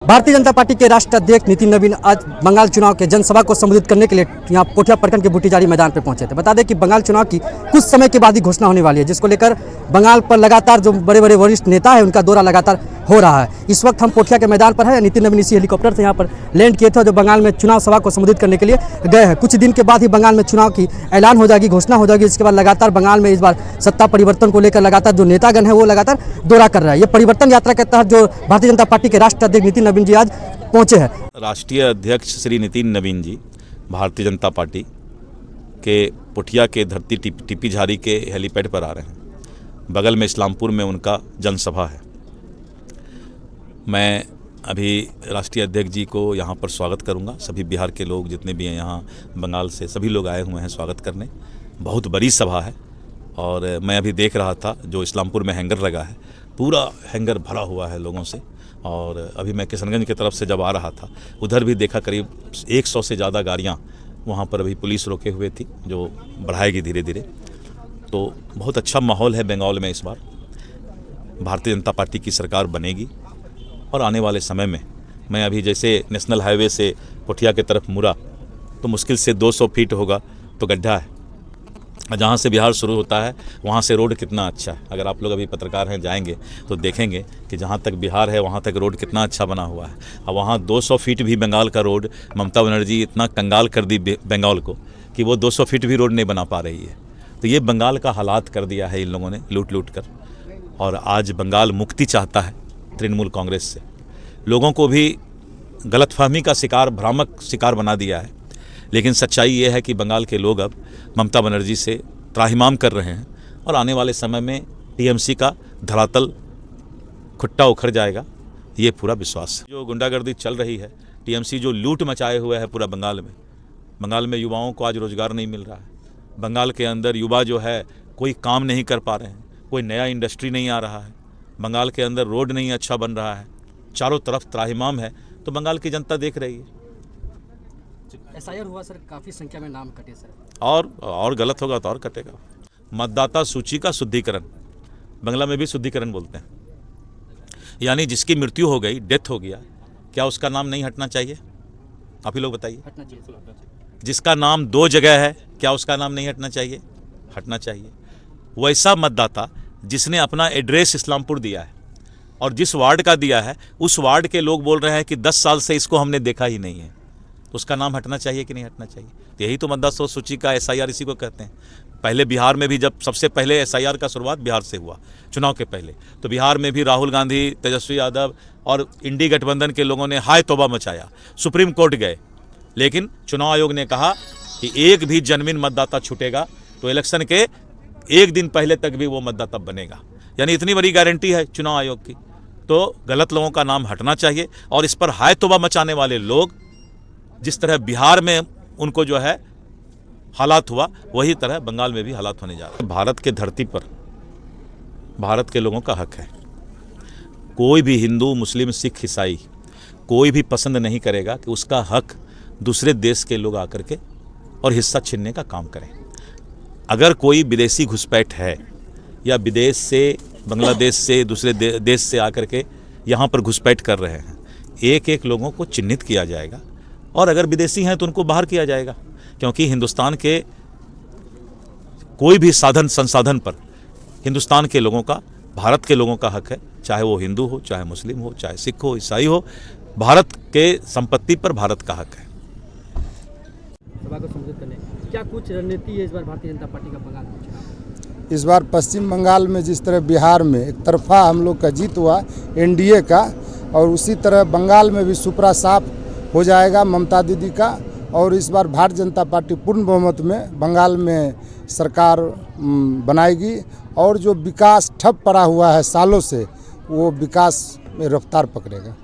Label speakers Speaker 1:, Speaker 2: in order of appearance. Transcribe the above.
Speaker 1: Bharatiya Janata party के राष्ट्रीय अध्यक्ष नितिन नवीन आज बंगाल चुनाव के जनसभा को संबोधित करने के लिए यहाँ पोठिया प्रखंड के बुटीजारी मैदान पर पहुंचे थे। बता दें कि बंगाल चुनाव की कुछ समय के बाद ही घोषणा होने वाली है, जिसको लेकर बंगाल पर लगातार जो बड़े बड़े वरिष्ठ नेता है उनका दौरा लगातार हो रहा है। इस वक्त हम पोठिया के मैदान पर हैं। नितिन नवीन इसी हेलीकॉप्टर से यहाँ पर लैंड किए थे, जो बंगाल में चुनाव सभा को संबोधित करने के लिए गए हैं। कुछ दिन के बाद ही बंगाल में चुनाव की ऐलान हो जाएगी, घोषणा हो जाएगी। इसके बाद लगातार बंगाल में इस बार सत्ता परिवर्तन को लेकर लगातार जो नेतागण है वो लगातार दौरा कर रहा है। ये परिवर्तन यात्रा के तहत जो भारतीय जनता पार्टी के राष्ट्रीय अध्यक्ष नितिन नवीन जी आज पहुंचे हैं।
Speaker 2: राष्ट्रीय अध्यक्ष श्री नितिन नवीन जी भारतीय जनता पार्टी के पोठिया के धरती टीपी झारी के हेलीपैड पर आ रहे हैं। बगल में इस्लामपुर में उनका जनसभा है। मैं अभी राष्ट्रीय अध्यक्ष जी को यहाँ पर स्वागत करूँगा। सभी बिहार के लोग जितने भी हैं यहाँ बंगाल से सभी लोग आए हुए हैं स्वागत करने। बहुत बड़ी सभा है और मैं अभी देख रहा था जो इस्लामपुर में हैंगर लगा है, पूरा हैंगर भरा हुआ है लोगों से। और अभी मैं किशनगंज की तरफ से जब आ रहा था उधर भी देखा करीब 100 से ज़्यादा गाड़ियाँ वहाँ पर अभी पुलिस रोके हुए थी, जो बढ़ाएगी धीरे धीरे। तो बहुत अच्छा माहौल है बंगाल में। इस बार भारतीय जनता पार्टी की सरकार बनेगी और आने वाले समय में मैं अभी जैसे नेशनल हाईवे से पोठिया की तरफ मुड़ा तो मुश्किल से 200 फीट होगा तो गड्ढा है। जहाँ से बिहार शुरू होता है वहाँ से रोड कितना अच्छा है। अगर आप लोग अभी पत्रकार हैं जाएंगे तो देखेंगे कि जहाँ तक बिहार है वहाँ तक रोड कितना अच्छा बना हुआ है। और वहाँ 200 फीट भी बंगाल का रोड ममता बनर्जी इतना कंगाल कर दी बंगाल को कि वो 200 फीट भी रोड नहीं बना पा रही है। तो ये बंगाल का हालात कर दिया है इन लोगों ने लूट लूट कर। और आज बंगाल मुक्ति चाहता है तृणमूल कांग्रेस से। लोगों को भी गलतफहमी का शिकार, भ्रामक शिकार बना दिया है। लेकिन सच्चाई ये है कि बंगाल के लोग अब ममता बनर्जी से त्राहिमाम कर रहे हैं और आने वाले समय में टीएमसी का धरातल खुट्टा उखड़ जाएगा, ये पूरा विश्वास है। जो गुंडागर्दी चल रही है, टीएमसी जो लूट मचाए हुए है पूरा बंगाल में युवाओं को आज रोजगार नहीं मिल रहा है। बंगाल के अंदर युवा जो है कोई काम नहीं कर पा रहे हैं, कोई नया इंडस्ट्री नहीं आ रहा है। बंगाल के अंदर रोड नहीं अच्छा बन रहा है, चारों तरफ त्राहिमाम है। तो बंगाल की जनता देख रही है।
Speaker 1: एसआईआर हुआ सर, काफ़ी संख्या में नाम कटे सर।
Speaker 2: और गलत होगा तो और कटेगा। मतदाता सूची का शुद्धिकरण, बंगला में भी शुद्धिकरण बोलते हैं, यानी जिसकी मृत्यु हो गई, डेथ हो गया, क्या उसका नाम नहीं हटना चाहिए? आप ही लोग बताइए।
Speaker 1: हटना चाहिए।
Speaker 2: जिसका नाम 2 जगह है, क्या उसका नाम नहीं हटना चाहिए? हटना चाहिए। वैसा मतदाता जिसने अपना एड्रेस इस्लामपुर दिया है और जिस वार्ड का दिया है उस वार्ड के लोग बोल रहे हैं कि 10 साल से इसको हमने देखा ही नहीं है, तो उसका नाम हटना चाहिए कि नहीं हटना चाहिए? तो यही तो मतदाता सूची का एसआईआर इसी को कहते हैं। पहले बिहार में भी जब सबसे पहले एसआईआर का शुरुआत बिहार से हुआ चुनाव के पहले, तो बिहार में भी राहुल गांधी, तेजस्वी यादव और इंडी गठबंधन के लोगों ने हाय तौबा मचाया, सुप्रीम कोर्ट गए। लेकिन चुनाव आयोग ने कहा कि एक भी जनमिन मतदाता छूटेगा तो इलेक्शन के 1 दिन पहले तक भी वो मतदाता बनेगा। यानी इतनी बड़ी गारंटी है चुनाव आयोग की। तो गलत लोगों का नाम हटना चाहिए और इस पर हाय तौबा मचाने वाले लोग, जिस तरह बिहार में उनको जो है हालात हुआ, वही तरह बंगाल में भी हालात होने जा रहे हैं। भारत के धरती पर भारत के लोगों का हक है। कोई भी हिंदू, मुस्लिम, सिख, ईसाई कोई भी पसंद नहीं करेगा कि उसका हक दूसरे देश के लोग आकर के और हिस्सा छीनने का काम करें। अगर कोई विदेशी घुसपैठ है या विदेश से, बांग्लादेश से, दूसरे देश से आकर के यहाँ पर घुसपैठ कर रहे हैं, एक एक लोगों को चिन्हित किया जाएगा और अगर विदेशी हैं तो उनको बाहर किया जाएगा। क्योंकि हिंदुस्तान के कोई भी साधन संसाधन पर हिंदुस्तान के लोगों का, भारत के लोगों का हक है, चाहे वो हिंदू हो, चाहे मुस्लिम हो, चाहे सिख हो, ईसाई हो। भारत के संपत्ति पर भारत का हक है।
Speaker 1: सभा को संबोधित करने क्या कुछ रणनीति है इस बार भारतीय जनता पार्टी का बंगाल में चुनाव?
Speaker 3: इस बार पश्चिम बंगाल में जिस तरह बिहार में एक तरफा हम लोग का जीत हुआ एनडीए का, और उसी तरह बंगाल में भी सुपरा साफ हो जाएगा ममता दीदी का। और इस बार भारतीय जनता पार्टी पूर्ण बहुमत में बंगाल में सरकार बनाएगी और जो विकास ठप पड़ा हुआ है सालों से, वो विकास में रफ्तार पकड़ेगा।